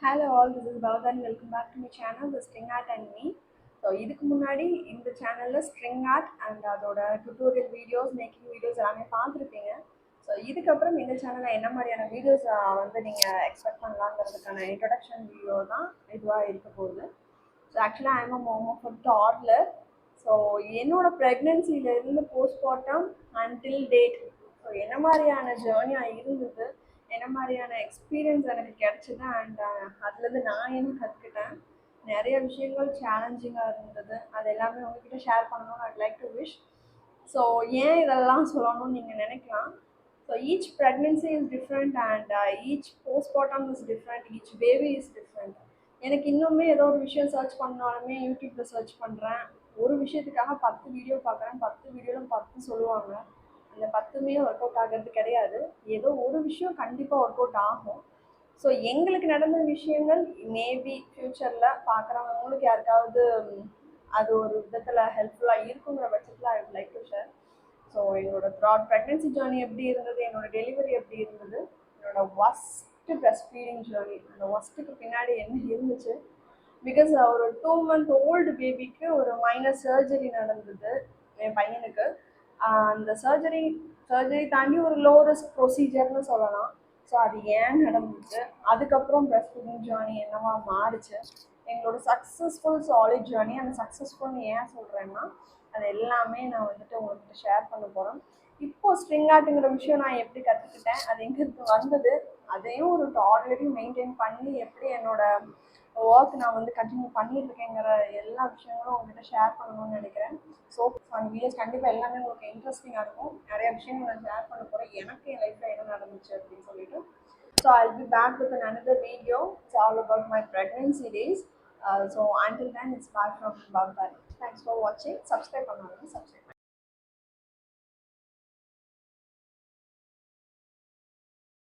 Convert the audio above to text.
Hello all, this is Bhavda and welcome back to my channel, The String Art and Me. So இதுக்கு முன்னாடி இந்த சேனலில் string art and அதோட tutorial videos making videos எல்லாமே பார்த்துருப்பீங்க. So இதுக்கப்புறம் இந்த சேனலில் என்ன மாதிரியான வீடியோஸ் வந்து நீங்கள் எக்ஸ்பெக்ட் பண்ணலாங்கிறதுக்கான இன்ட்ரடக்ஷன் வீடியோ தான் இதுவாக இருக்க போகுது. ஸோ ஆக்சுவலாக I am a mom of a toddler. So என்னோட ப்ரெக்னென்சியிலேருந்து போஸ்ட்மார்ட்டம் அன்டில் டேட் ஸோ என்ன மாதிரியான ஜேர்னியாக இருந்தது, என்ன மாதிரியான எக்ஸ்பீரியன்ஸ் எனக்கு கிடச்சிது அண்ட் அதுலேருந்து நான் என்ன கற்றுக்கிட்டேன், நிறைய விஷயங்கள் சேலஞ்சிங்காக இருந்தது, அது எல்லாமே உங்ககிட்ட ஷேர் பண்ணணும்னு I'd like to wish. So ஏன் இதெல்லாம் சொல்லணும்னு நீங்கள் நினைக்கலாம். So each pregnancy is different and each postmortem is different, each baby is different. எனக்கு இன்னுமே ஏதோ ஒரு விஷயம் சர்ச் பண்ணாலுமே யூடியூப்பில் சர்ச் பண்ணுறேன், ஒரு விஷயத்துக்காக 10 வீடியோ பார்க்குறேன், 10 வீடியோவில் 10 சொல்லுவாங்க, அந்த 10மே ஒர்க் அவுட் ஆகிறது கிடையாது. ஏதோ ஒரு விஷயம் கண்டிப்பாக ஒர்க் அவுட் ஆகும். ஸோ எங்களுக்கு நடந்த விஷயங்கள் மேபி ஃப்யூச்சரில் பார்க்குறவங்களுக்கு யாருக்காவது அது ஒரு விதத்தில் ஹெல்ப்ஃபுல்லாக இருக்குங்கிற பட்சத்தில் I would like to share. So என்னோட த்ராட் ப்ரெக்னென்சி ஜேர்னி எப்படி இருந்தது, என்னோட டெலிவரி எப்படி இருந்தது, என்னோட ஒஸ்ட்டு ப்ரெஸ்ட் ஃபீடிங் ஜேர்னி, அந்த ஒஸ்ட்டுக்கு பின்னாடி என்ன இருந்துச்சு. பிகாஸ் ஒரு 2 month ஓல்டு பேபிக்கு ஒரு மைனர் சர்ஜரி நடந்தது என் பையனுக்கு. அந்த சர்ஜரி தாண்டி ஒரு லோ ரிஸ்க் ப்ரொசீஜர்னு சொல்லலாம். ஸோ அது ஏன் நடந்துச்சு, அதுக்கப்புறம் ப்ரெஸ்ட் ஃபீடிங் ஜேர்னி என்னவா மாறுச்சு, எங்களோட சக்ஸஸ்ஃபுல் சாலிட் ஜேர்னி. அந்த சக்ஸஸ்ஃபுல்னு ஏன் சொல்கிறேன்னா அது எல்லாமே நான் வந்துட்டு உங்கள்கிட்ட ஷேர் பண்ண போகிறேன். இப்போது ஸ்ட்ரிங் ஆர்ட்டுங்கிற விஷயம் நான் எப்படி கற்றுக்கிட்டேன், அது எங்கிருந்து வந்தது, அதையும் ஒரு டார்கெட்டையும் மெயின்டைன் பண்ணி எப்படி என்னோட ஒர்க் நான் வந்து கண்டினியூ பண்ணிட்டு இருக்கேங்கிற எல்லா விஷயங்களும் உங்கள்கிட்ட ஷேர் பண்ணணும்னு நினைக்கிறேன். ஸோ அந்த வீடியோஸ் கண்டிப்பாக எல்லாமே உங்களுக்கு இன்ட்ரெஸ்டிங்காக இருக்கும். நிறைய விஷயங்கள் நான் ஷேர் பண்ண போகிறேன், எனக்கு என் லைஃப்பில் என்ன நடந்துச்சு அப்படின்னு சொல்லிட்டு. So I'll be back with another video. It's all about my pregnancy days. So until then, it's bye from Bhavda. Thanks for watching. Subscribe பண்ணாதவங்க subscribe.